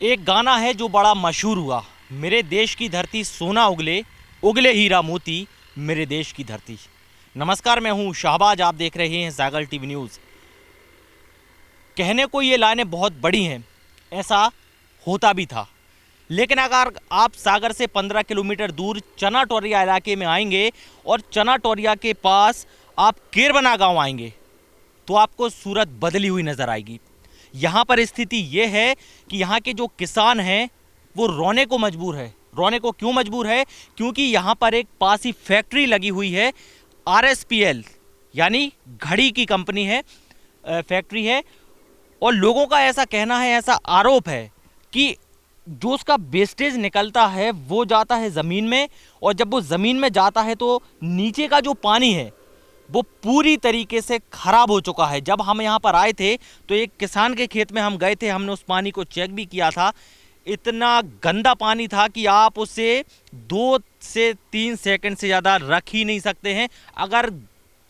एक गाना है जो बड़ा मशहूर हुआ, मेरे देश की धरती सोना उगले, उगले हीरा मोती, मेरे देश की धरती। नमस्कार, मैं हूं शाहबाज, आप देख रहे हैं सागर टीवी न्यूज़। कहने को ये लाइनें बहुत बड़ी हैं, ऐसा होता भी था, लेकिन अगर आप सागर से 15 किलोमीटर दूर चना टोरिया इलाके में आएंगे और चना टोरिया के पास आप केरबना गांव आएंगे तो आपको सूरत बदली हुई नजर आएगी। यहाँ पर स्थिति ये है कि यहाँ के जो किसान हैं वो रोने को मजबूर है। रोने को क्यों मजबूर है? क्योंकि यहाँ पर एक पास ही फैक्ट्री लगी हुई है, RSPL यानी घड़ी की कंपनी है, फैक्ट्री है। और लोगों का ऐसा कहना है, ऐसा आरोप है कि जो उसका वेस्टेज निकलता है वो जाता है ज़मीन में, और जब वो ज़मीन में जाता है तो नीचे का जो पानी है वो पूरी तरीके से खराब हो चुका है। जब हम यहाँ पर आए थे तो एक किसान के खेत में हम गए थे, हमने उस पानी को चेक भी किया था। इतना गंदा पानी था कि आप उसे 2 से 3 सेकंड से ज़्यादा रख ही नहीं सकते हैं। अगर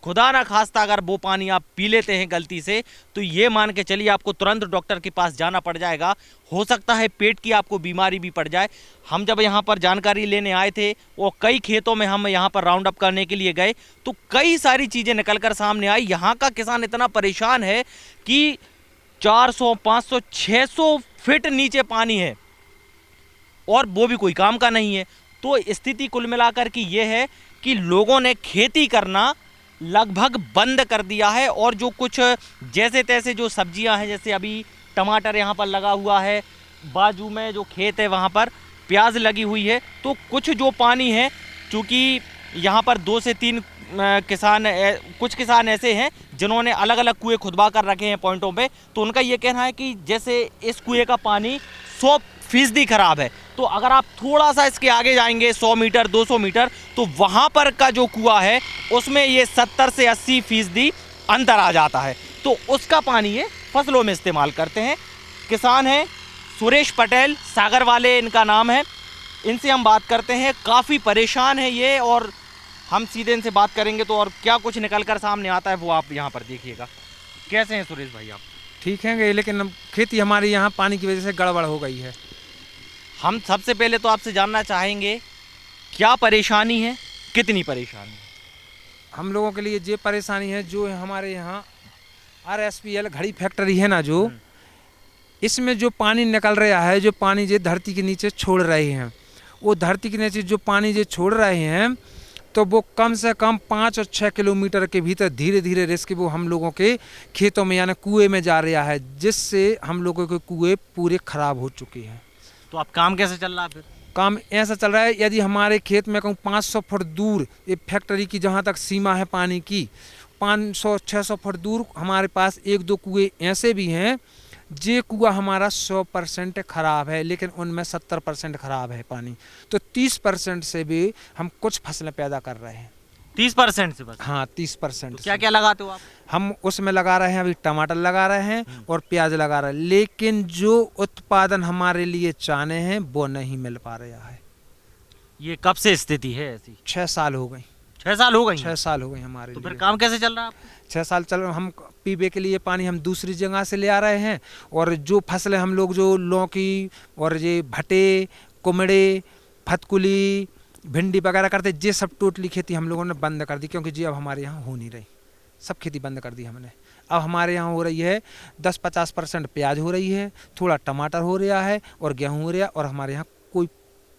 खुदा ना खास्ता अगर वो पानी आप पी लेते हैं गलती से, तो ये मान के चलिए आपको तुरंत डॉक्टर के पास जाना पड़ जाएगा। हो सकता है पेट की आपको बीमारी भी पड़ जाए। हम जब यहाँ पर जानकारी लेने आए थे और कई खेतों में हम यहाँ पर राउंड अप करने के लिए गए तो कई सारी चीज़ें निकल कर सामने आई। यहाँ का किसान इतना परेशान है कि 400, 500, 600 फीट नीचे पानी है और वो भी कोई काम का नहीं है। तो स्थिति कुल मिलाकर की ये है कि लोगों ने खेती करना लगभग बंद कर दिया है, और जो कुछ जैसे तैसे जो सब्जियां हैं, जैसे अभी टमाटर यहाँ पर लगा हुआ है, बाजू में जो खेत है वहाँ पर प्याज लगी हुई है, तो कुछ जो पानी है, चूँकि यहाँ पर 2 से 3 कुछ किसान ऐसे हैं जिन्होंने अलग अलग कुएं खुदवा कर रखे हैं पॉइंटों पे, तो उनका ये कहना है कि जैसे इस कुएं का पानी 100% खराब है। तो अगर आप थोड़ा सा इसके आगे जाएंगे 100 मीटर 200 मीटर तो वहाँ पर का जो कुआं है उसमें ये 70 से 80% अंतर आ जाता है। तो उसका पानी ये फसलों में इस्तेमाल करते हैं। किसान हैं सुरेश पटेल, सागर वाले इनका नाम है, इनसे हम बात करते हैं। काफ़ी परेशान है ये, और हम सीधे इनसे बात करेंगे तो और क्या कुछ निकल कर सामने आता है वो आप यहाँ पर देखिएगा। कैसे हैं सुरेश भाई आप? ठीक है, लेकिन खेती हमारी यहाँ पानी की वजह से गड़बड़ हो गई है। हम सबसे पहले तो आपसे जानना चाहेंगे क्या परेशानी है, कितनी परेशानी है? हम लोगों के लिए ये परेशानी है जो है हमारे यहाँ RSPL घड़ी फैक्ट्री है ना, जो इसमें जो पानी निकल रहा है, जो पानी जो धरती के नीचे छोड़ रहे हैं, वो धरती के नीचे जो पानी जो छोड़ रहे हैं तो वो कम से कम 5 और 6 किलोमीटर के भीतर धीरे धीरे रिस्क वो हम लोगों के खेतों में यानी कुएं में जा रहा है, जिससे हम लोगों के कुएं पूरे खराब हो चुके हैं। तो आप काम कैसे चल रहा है फिर? काम ऐसा चल रहा है, यदि हमारे खेत में कहूँ 500 फुट दूर ये फैक्ट्री की जहाँ तक सीमा है पानी की, 500-600 फुट दूर हमारे पास 1-2 कुएं ऐसे भी हैं। ये कुआं हमारा 100% ख़राब है, लेकिन उनमें 70% ख़राब है पानी, तो 30% से भी हम कुछ फसलें पैदा कर रहे हैं। 30% से बस? हाँ, 30%। तो क्या क्या लगाते हो आप? हम उसमें लगा रहे हैं, अभी टमाटर लगा रहे हैं और प्याज लगा रहे हैं, लेकिन जो उत्पादन हमारे लिए चाहने हैं वो नहीं मिल पा रहा है। ये कब से स्थिति है ऐसी? 6 साल हो गई। 6 साल हो गई? 6 साल हो गई हमारे तो लिए। फिर काम कैसे चल रहा है आपका? 6 साल चल रहे। हम पीने के लिए पानी हम दूसरी जगह से ले आ रहे हैं, और जो फसलें हम लोग जो लौकी और ये भटे, कुमड़े, फतकुली, भिंडी वगैरह करते, ये सब टोटली खेती हम लोगों ने बंद कर दी, क्योंकि जी अब हमारे यहाँ हो नहीं रही। सब खेती बंद कर दी हमने। अब हमारे यहाँ हो रही है 10-50% प्याज हो रही है, थोड़ा टमाटर हो रहा है और गेहूँ हो रहा है, और हमारे यहाँ कोई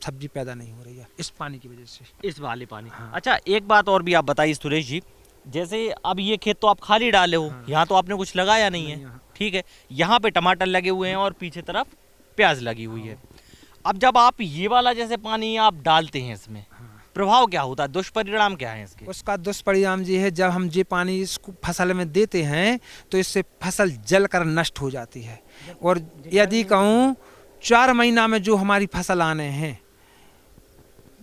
सब्जी पैदा नहीं हो रही है इस पानी की वजह से, इस वाले पानी। हाँ। अच्छा, एक बात और भी आप बताइए सुरेश जी, जैसे अब ये खेत तो आप खाली डाले हो, हाँ। यहाँ तो आपने कुछ लगाया नहीं है, ठीक है। यहाँ पे टमाटर लगे हुए हैं और पीछे तरफ प्याज लगी हुई है। अब जब आप ये वाला जैसे पानी आप डालते हैं इसमें, प्रभाव क्या होता है, दुष्परिणाम क्या है इसके? उसका दुष्परिणाम ये है, जब हम ये पानी इसको फसल में देते हैं तो इससे फसल जलकर नष्ट हो जाती है। और यदि कहूँ 4 महीना में जो हमारी फसल आने हैं,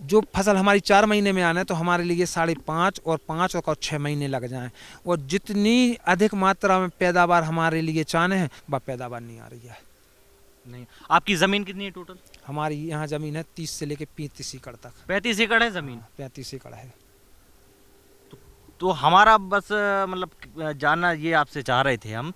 जो फसल हमारी 4 महीने में आना है, तो हमारे लिए 5.5 और 5 और 6 महीने लग जाएं, और जितनी अधिक मात्रा में पैदावार हमारे लिए चाहने हैं वह पैदावार नहीं आ रही है। नहीं। आपकी ज़मीन कितनी है टोटल? हमारी यहाँ ज़मीन है 30 से लेके 35 एकड़ तक। 35 एकड़ है ज़मीन? 35 एकड़ है। तो हमारा बस मतलब जानना ये आपसे चाह रहे थे हम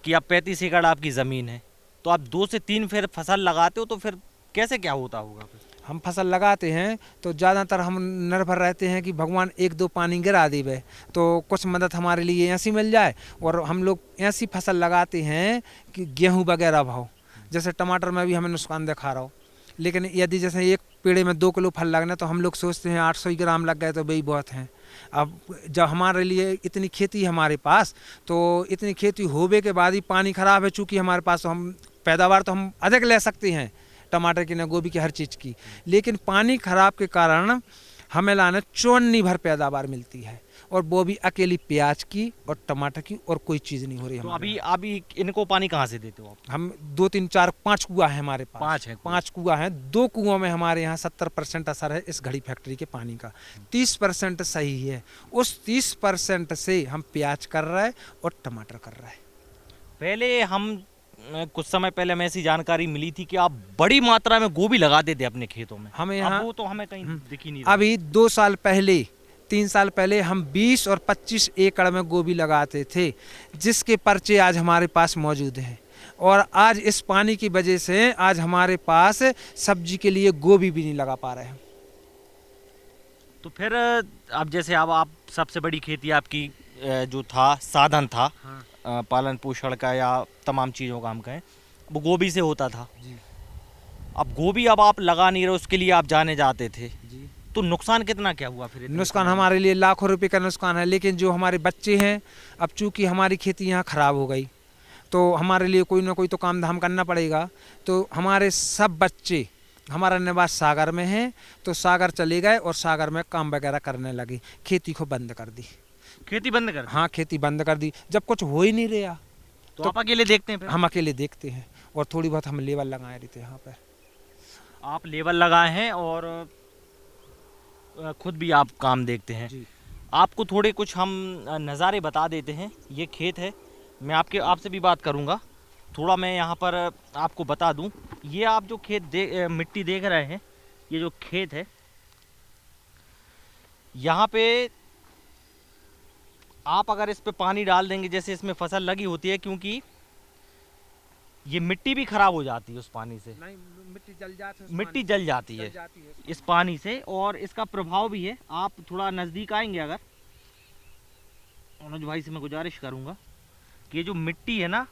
कि अब 35 एकड़ आपकी ज़मीन है, तो आप 2 से 3 फिर फसल लगाते हो, तो फिर कैसे क्या होता होगा फिर? हम फसल लगाते हैं तो ज़्यादातर हम निर्भर रहते हैं कि भगवान एक दो पानी गिरा देवे तो कुछ मदद हमारे लिए ऐसी मिल जाए। और हम लोग ऐसी फसल लगाते हैं कि गेहूं वगैरह भाव, जैसे टमाटर में भी हमें नुकसान दिखा रहा हो, लेकिन यदि जैसे एक पेड़े में 2 किलो फल लगना तो हम लोग सोचते हैं 800 ग्राम लग गए तो वही बहुत हैं। अब जब हमारे लिए इतनी खेती है हमारे पास, तो इतनी खेती होने के बाद ही पानी खराब है चूँकि हमारे पास, तो हम पैदावार तो हम अधिक ले सकते हैं टमाटर की, न गोभी की, हर चीज़ की, लेकिन पानी खराब के कारण हमें लाने चौन्नी भर पैदावार मिलती है, और वो भी अकेली प्याज की और टमाटर की, और कोई चीज़ नहीं हो रही तो हमारे अभी इनको पानी कहाँ से देते हो आप? हम 2 3 4 5 कुआं है हमारे पास। 5 है? 5 कुआं हैं। 2 कुओं में हमारे यहाँ 70% असर है इस घड़ी फैक्ट्री के पानी का, 30% सही है। उस 30% से हम प्याज कर रहे हैं और टमाटर कर रहे हैं। पहले हम कुछ समय पहले हमें ऐसी जानकारी मिली थी कि आप बड़ी मात्रा में गोभी लगाते थे अपने खेतों में। हमें अब यहाँ वो तो हमें कहीं दिख ही नहीं रहा। अभी 2 साल पहले 3 साल पहले हम 20 और 25 एकड़ में गोभी लगाते थे, जिसके पर्चे आज हमारे पास मौजूद हैं। और आज इस पानी की वजह से आज हमारे पास सब्जी के लिए गोभी भी नहीं लगा पा रहे हैं। तो फिर अब जैसे अब आप सबसे बड़ी खेती आपकी जो था साधन था पालन पोषण का या तमाम चीज़ों का हम कहें, वो गोभी से होता था जी। अब गोभी अब आप लगा नहीं रहे, उसके लिए आप जाने जाते थे जी। तो नुकसान कितना क्या हुआ फिर? नुकसान हमारे लिए लाखों रुपए का नुकसान है, लेकिन जो हमारे बच्चे हैं, अब चूँकि हमारी खेती यहाँ ख़राब हो गई तो हमारे लिए कोई ना कोई तो काम धाम करना पड़ेगा। तो हमारे सब बच्चे, हमारा निवास सागर में है, तो सागर चले गए और सागर में काम वगैरह करने लगे, खेती को बंद कर दी। खेती बंद कर दी? हाँ, खेती बंद कर दी, जब कुछ हो ही नहीं रहा तो आप अकेले देखते हैं फिर? हम अकेले देखते हैं, और थोड़ी बहुत हम लेबर लगाए रहते हैं यहाँ पर। आप लेबर लगाए हैं और खुद भी आप काम देखते हैं जी। आपको थोड़े कुछ हम नज़ारे बता देते हैं। ये खेत है, मैं आपसे भी बात करूँगा थोड़ा। मैं यहाँ पर आपको बता दूँ, ये आप जो मिट्टी देख रहे हैं, ये जो खेत है, यहाँ पे आप अगर इस पे पानी डाल देंगे, जैसे इसमें फसल लगी होती है, क्योंकि ये मिट्टी भी खराब हो जाती है उस पानी से। नहीं, मिट्टी जल जाती है, मिट्टी जल जाती है इस पानी से, और इसका प्रभाव भी है। आप थोड़ा नज़दीक आएंगे अगर, अनुज भाई से मैं गुजारिश करूँगा कि ये जो मिट्टी है ना,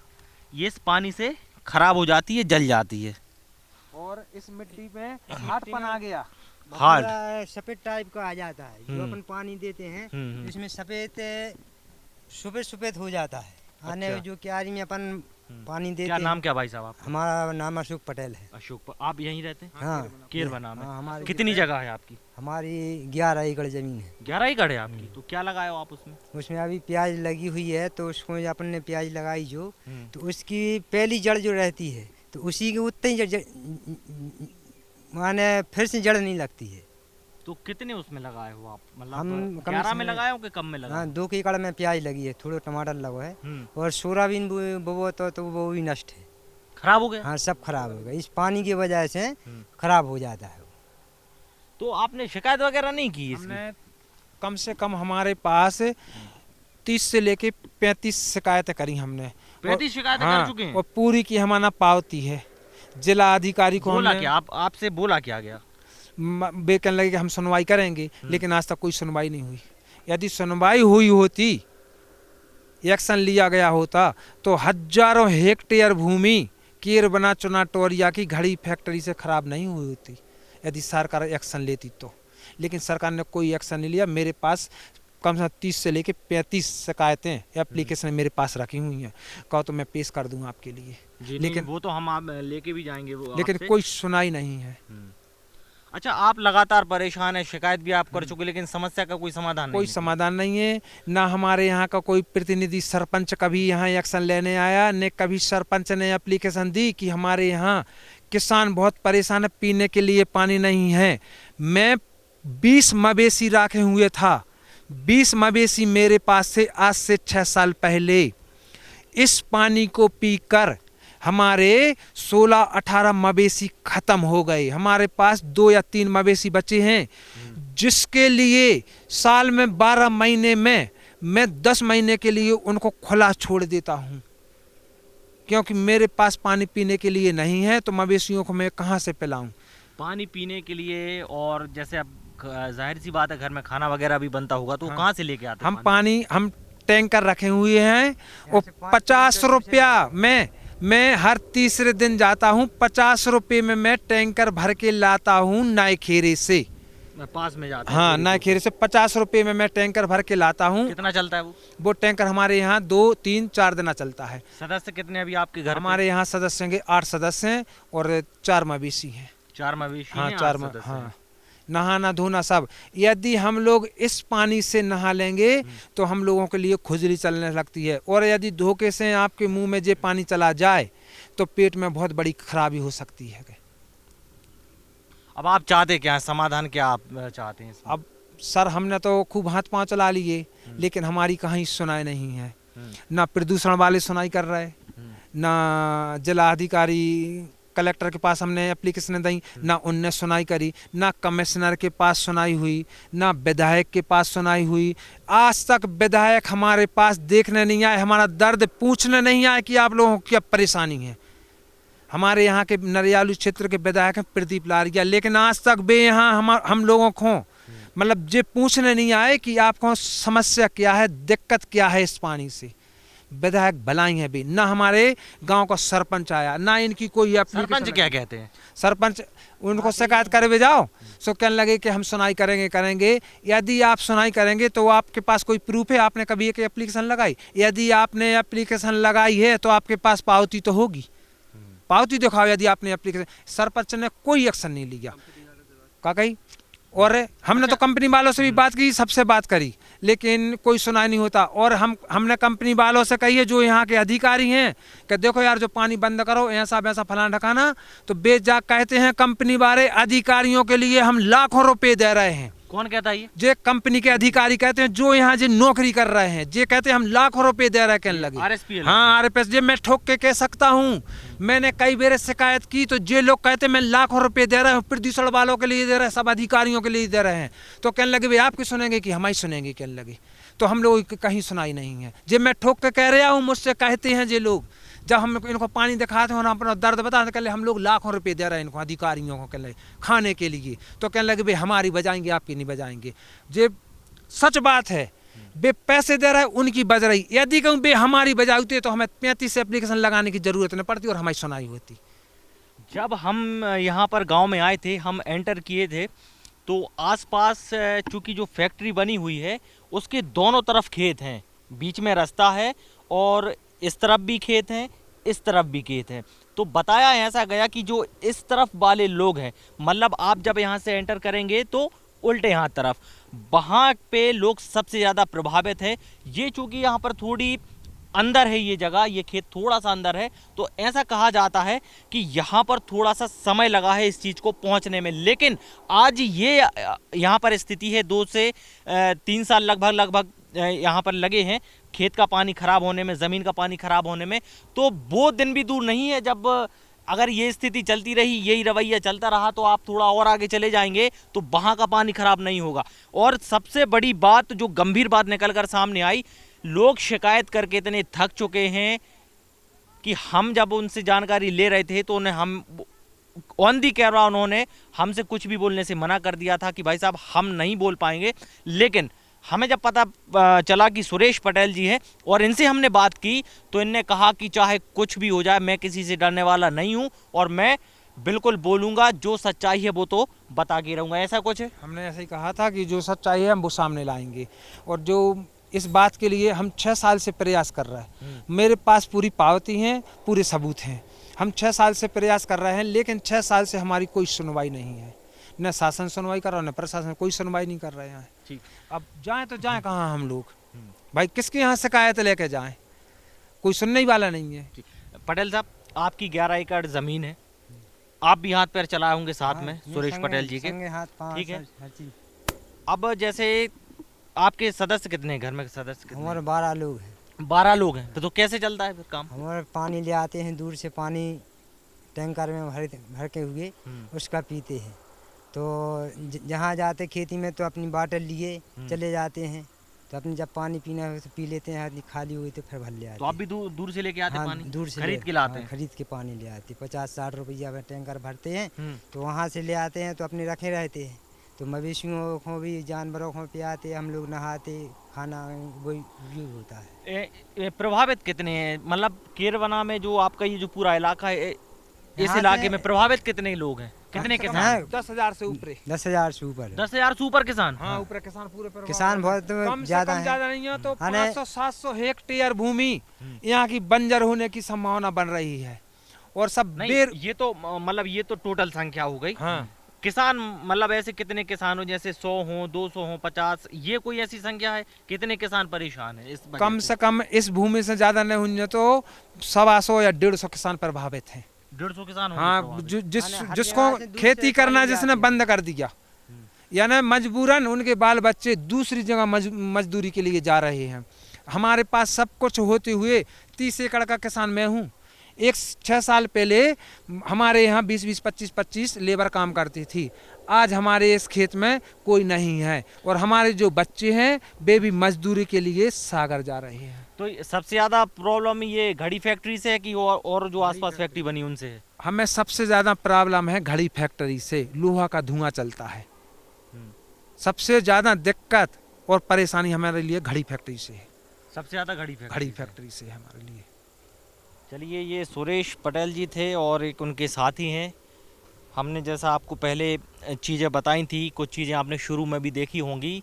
ये इस पानी से खराब हो जाती है, जल जाती है। और इस मिट्टी में हार्डपन आ गया, हार्ड सफेद टाइप का आ जाता है। जो अपन पानी देते हैं इसमें सफेद सफेद सफेद हो जाता है। आने अच्छा। जो क्यारी में अपन पानी देते क्या हैं। नाम क्या भाई साहब आप? हमारा नाम अशोक पटेल है। अशोक, आप यहीं रहते हैं? हाँ, केरबना में। हाँ, हमारी कितनी जगह है आपकी? हमारी 11 एकड़ जमीन है। 11 एकड़ है आपकी। तो क्या लगाए हो आप उसमें? उसमें अभी प्याज लगी हुई है, तो उसको अपन ने प्याज लगाई जो, हम्म। तो उसकी पहली जड़ जो रहती है, तो उसी के उतनी ही माने फिर से जड़ नहीं लगती है। तो कितने उसमें लगाए हो आप? मतलब हम कम 11 से में कम- लगाए हो कि कम में लगाए? हाँ, 2 एकड़ में प्याज लगी है, थोड़ा टमाटर लगा है, और सोयाबीन बोबो तो वो भी नष्ट है। खराब हो गया? हाँ, सब खराब हो गया, इस पानी की वजह से खराब हो जाता है। तो आपने शिकायत वगैरह नहीं की इसकी? हमने कम से कम हमारे पास 30 से लेके 35 शिकायतें करी हमने। 35 शिकायतें हाँ, कर चुके हैं? और पूरी की हमारा पावती है। जिला अधिकारी को बोला हमने क्या आपसे बोला क्या गया? वे कहने लगे कि हम सुनवाई करेंगे, लेकिन आज तक कोई सुनवाई नहीं हुई। यदि सुनवाई हुई होती, एक्शन लिया गया होता, तो हजारों हेक्टेयर भूमि केरबना चुनाटोरिया की घड़ी फैक्ट्री से खराब नहीं हुई होती, यदि सरकार एक्शन लेती तो। लेकिन सरकार ने कोई एक्शन नहीं लिया। मेरे पास कम से कम 30 से लेके 35 शिकायतें एप्लीकेशन मेरे पास रखी हुई हैं, कहो तो मैं पेश कर दूं आपके लिए। लेकिन वो तो हम आप लेके भी जाएंगे वो लेकिन आपसे। कोई सुनाई नहीं है। अच्छा, आप लगातार परेशान है, शिकायत भी आप कर चुके, लेकिन समस्या का कोई समाधान नहीं कोई है? समाधान नहीं है। ना हमारे यहाँ का कोई प्रतिनिधि सरपंच कभी यहाँ एक्शन लेने आया, न कभी सरपंच ने एप्लीकेशन दी कि हमारे यहाँ किसान बहुत परेशान है, पीने के लिए पानी नहीं है। मैं 20 मवेशी रखे हुए था, 20 मवेशी मेरे पास से आज से 6 साल पहले इस पानी को पीकर हमारे 16-18 मवेशी खत्म हो गए। हमारे पास 2 या 3 मवेशी बचे हैं, जिसके लिए साल में 12 महीने में मैं 10 महीने के लिए उनको खुला छोड़ देता हूँ, क्योंकि मेरे पास पानी पीने के लिए नहीं है, तो मवेशियों को मैं कहाँ से पिलाऊं। पानी पीने के लिए, और जैसे अब जाहिर सी बात है घर में खाना वगैरह भी बनता होगा, तो हाँ। कहाँ से लेके आते हम पानी हम टैंकर रखे हुए हैं और 50 रुपया मैं हर तीसरे दिन जाता हूँ। 50 रुपये में मैं टैंकर भर के लाता हूँ नायखेरे से। पास में जाते हाँ, नायखेरे से 50 रुपये में मैं टैंकर भर के लाता हूँ। कितना चलता है वो टैंकर हमारे यहाँ 2, 3, 4 दिन चलता है। सदस्य कितने अभी आपके घर हमारे यहाँ सदस्य हैं 8 सदस्य हैं और 4 मवेशी हैं। 4 मवेशी हाँ, हैं, 4 8 सदस्य हैं। हाँ, नहाना धोना सब। यदि हम लोग इस पानी से नहा लेंगे तो हम लोगों के लिए खुजली चलने लगती है, और यदि धोखे से आपके मुंह में ये पानी चला जाए तो पेट में बहुत बड़ी खराबी हो सकती है। अब आप चाहते क्या है, समाधान क्या आप चाहते हैं इसमें? अब सर हमने तो खूब हाथ पांव चला लिए, लेकिन हमारी कहीं सुनाई नहीं है। ना प्रदूषण वाले सुनाई कर रहे, ना जिला अधिकारी कलेक्टर के पास हमने एप्लीकेशन दी, ना उनने सुनाई करी, ना कमिश्नर के पास सुनाई हुई, ना विधायक के पास सुनाई हुई। आज तक विधायक हमारे पास देखने नहीं आए, हमारा दर्द पूछने नहीं आए कि आप लोगों की क्या परेशानी है। हमारे यहाँ के नरियालू क्षेत्र के विधायक हैं प्रदीप लारिया, लेकिन आज तक वे यहाँ हम लोगों को मतलब ये पूछने नहीं आए कि आपको समस्या क्या है, दिक्कत क्या है इस पानी से। विधायक भलाई है भी ना, हमारे गांव का सरपंच आया ना, इनकी कोई सरपंच क्या कहते हैं? सरपंच उनको शिकायत करे जाओ सो कहने लगे कि हम सुनाई करेंगे। यदि आप सुनाई करेंगे तो आपके पास कोई प्रूफ है, आपने कभी एक एप्लीकेशन लगाई? यदि आपने एप्लीकेशन लगाई है तो आपके पास पावती तो होगी, पावती दिखाओ यदि आपने एप्लीकेशन। सरपंच ने कोई एक्शन नहीं लिया का कही, और हमने तो कंपनी वालों से भी बात की, सबसे बात करी, लेकिन कोई सुनाई नहीं होता। और हमने कंपनी वालों से कही है जो यहाँ के अधिकारी हैं कि देखो यार जो पानी बंद करो, ऐसा वैसा फलाना ढकाना, तो बेजाक कहते हैं कंपनी वाले अधिकारियों के लिए हम लाखों रुपए दे रहे हैं। कौन कहता है ये? जे कंपनी के अधिकारी कहते हैं जो यहाँ जो नौकरी कर रहे हैं, जे कहते हैं हम लाखों रुपए दे रहे हैं, कहने लगे RSPL। हाँ, RSPL। जे मैं ठोक के कह सकता हूँ, मैंने कई बार शिकायत की तो जे लोग कहते हैं मैं लाखों रुपए दे रहा हूँ, प्रदूषण वालों के लिए दे रहे हैं, सब अधिकारियों के लिए दे रहे हैं, तो कहने लगे भाई आपकी सुनेंगे कि हमारी सुनेंगे, कहने लगे। तो हम लोगों की कहीं सुनाई नहीं है। जे मैं ठोक के कह रहा हूँ, मुझसे कहते हैं जे लोग, जब हम इनको पानी दिखाते हैं, अपना दर्द बताते, कहले हम लोग लाखों रुपए दे रहे हैं इनको अधिकारियों को, कहले खाने के लिए, तो कहने लगे भाई हमारी बजाएंगे आपकी नहीं बजाएंगे। जे सच बात है, वे पैसे दे रहे हैं उनकी बज रही। यदि कहूँ वे हमारी बजाते तो हमें 35 एप्लीकेशन लगाने की जरूरत नहीं पड़ती और हमारी सुनाई होती। जब हम यहाँ पर गांव में आए थे, हम एंटर किए थे, तो आसपास चूंकि जो फैक्ट्री बनी हुई है उसके दोनों तरफ खेत हैं, बीच में रास्ता है, और इस तरफ भी खेत हैं, इस तरफ भी खेत हैं। तो बताया ऐसा गया कि जो इस तरफ वाले लोग हैं, मतलब आप जब यहाँ से एंटर करेंगे तो उल्टे हाथ तरफ, वहाँ पे लोग सबसे ज़्यादा प्रभावित है। ये चूँकि यहाँ पर थोड़ी अंदर है ये जगह, ये खेत थोड़ा सा अंदर है, तो ऐसा कहा जाता है कि यहाँ पर थोड़ा सा समय लगा है इस चीज़ को पहुँचने में। लेकिन आज ये यहाँ पर स्थिति है, 2 से 3 साल लगभग यहाँ पर लगे हैं खेत का पानी खराब होने में, ज़मीन का पानी खराब होने में। तो वो दिन भी दूर नहीं है जब अगर ये स्थिति चलती रही, यही रवैया चलता रहा, तो आप थोड़ा और आगे चले जाएंगे तो वहाँ का पानी खराब नहीं होगा। और सबसे बड़ी बात, जो गंभीर बात निकल कर सामने आई, लोग शिकायत करके इतने थक चुके हैं कि हम जब उनसे जानकारी ले रहे थे तो उन्हें हम ऑन दी कैमरा उन्होंने हमसे कुछ भी बोलने से मना कर दिया था कि भाई साहब हम नहीं बोल पाएंगे। लेकिन हमें जब पता चला कि सुरेश पटेल जी हैं और इनसे हमने बात की, तो इनने कहा कि चाहे कुछ भी हो जाए, मैं किसी से डरने वाला नहीं हूं और मैं बिल्कुल बोलूंगा, जो सच्चाई है वो तो बता के रहूंगा। ऐसा कुछ है? हमने ऐसे ही कहा था कि जो सच्चाई है हम वो सामने लाएंगे, और जो इस बात के लिए हम 6 साल से प्रयास कर रहे हैं। मेरे पास पूरी पावती हैं, पूरे सबूत हैं। हम 6 साल से प्रयास कर रहे हैं, लेकिन 6 साल से हमारी कोई सुनवाई नहीं है। न शासन सुनवाई कर रहा, न प्रशासन, कोई सुनवाई नहीं कर रहे हैं। ठीक। अब जाएं तो जाएं कहाँ हम लोग? भाई किसके यहाँ शिकायत लेके जाएं? कोई सुनने ही वाला नहीं है। पटेल साहब, आपकी 11 एकड़ जमीन है, आप भी हाथ पैर चलाए होंगे साथ में सुरेश पटेल जी के, ठीक है? अब जैसे आपके सदस्य कितने हैं घर में? सदस्य कितने? हमारे 12 लोग हैं। 12 लोग हैं, तो कैसे चलता है फिर काम? हमारे पानी ले आते हैं दूर से, पानी टैंकर में भर के हुए उसका पीते हैं। तो जहाँ जाते खेती में तो अपनी बाटल लिए चले जाते हैं, तो अपने जब पानी पीना हो तो पी लेते हैं, आदमी खाली हुई तो फिर भर ले आते तो आप भी दूर से लेके आते हाँ, पानी? दूर से खरीद के लाते हैं? खरीद के पानी ले आते, 50-60 रुपया में टैंकर भरते हैं, हम्म। तो वहाँ से ले आते हैं, तो अपने रखे रहते हैं, तो मवेशियों को भी जानवरों को पियाते, हम लोग नहाते, खाना वही यूज होता है। ये प्रभावित कितने हैं, मतलब केरवना में जो आपका ये जो पूरा इलाका है, इस यहाँ इलाके से- में प्रभावित कितने लोग हैं, कितने हाँ, किसान? 10,000 से ऊपर 10,000 से ऊपर है। 10,000 से ऊपर किसान? हाँ, ऊपर किसान पूरे प्रभावित किसान हैं। बहुत कम से ज्यादा कम हैं। ज्यादा नहीं है तो हाँ, 500-700 हेक्टेयर भूमि यहाँ की बंजर होने की संभावना बन रही है और सब नहीं, बेर ये तो मतलब ये तो टोटल संख्या हो गई। हाँ किसान मतलब ऐसे कितने किसान हो, जैसे 100 हो, 200 हो, 50, ये कोई ऐसी संख्या है? कितने किसान परेशान है इस वजह कम से कम इस भूमि से ज्यादा नहीं होंगे तो 125 या 150 किसान प्रभावित हैं। 150 किसान होंगे हाँ, प्रभावित। हर जिसको जगह से दूसरे खेती करना पानी ले जिसने आते हैं। बंद कर दिया, यानी मजबूरन उनके बाल बच्चे दूसरी जगह मजदूरी के लिए जा रहे हैं। हमारे पास सब कुछ होते हुए 30 एकड़ का किसान मैं हूँ। 6 साल पहले हमारे यहाँ 20-20, 25-25 लेबर काम करती थी। आज हमारे इस खेत में कोई नहीं है और हमारे जो बच्चे हैं वे भी मजदूरी के लिए सागर जा रहे हैं। तो सबसे ज्यादा प्रॉब्लम ये घड़ी फैक्ट्री से है कि और जो आसपास फैक्ट्री बनी उनसे है? हमें सबसे ज़्यादा प्रॉब्लम है घड़ी फैक्ट्री से, लोहा का धुआं चलता है। सबसे ज़्यादा दिक्कत और परेशानी हमारे लिए घड़ी फैक्ट्री से है। सबसे ज्यादा घड़ी फैक्ट्री से है हमारे लिए। चलिए, ये सुरेश पटेल जी थे और एक उनके साथी हैं। हमने जैसा आपको पहले चीज़ें बताई थी, कुछ चीज़ें आपने शुरू में भी देखी होंगी।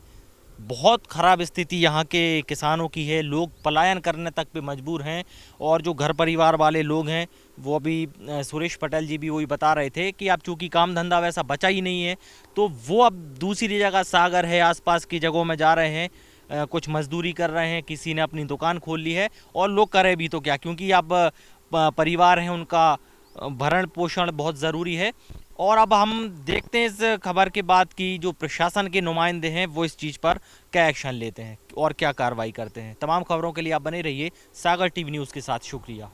बहुत ख़राब स्थिति यहाँ के किसानों की है, लोग पलायन करने तक पे मजबूर हैं और जो घर परिवार वाले लोग हैं वो अभी सुरेश पटेल जी भी वही बता रहे थे कि अब चूँकि काम धंधा वैसा बचा ही नहीं है तो वो अब दूसरी जगह सागर है आसपास की जगहों में जा रहे हैं, कुछ मजदूरी कर रहे हैं, किसी ने अपनी दुकान खोल ली है और लोग करें भी तो क्या, क्योंकि अब परिवार हैं, उनका भरण पोषण बहुत ज़रूरी है। और अब हम देखते हैं इस खबर के बाद कि जो प्रशासन के नुमाइंदे हैं वो इस चीज़ पर क्या एक्शन लेते हैं और क्या कार्रवाई करते हैं। तमाम खबरों के लिए आप बने रहिए सागर टीवी न्यूज़ के साथ। शुक्रिया।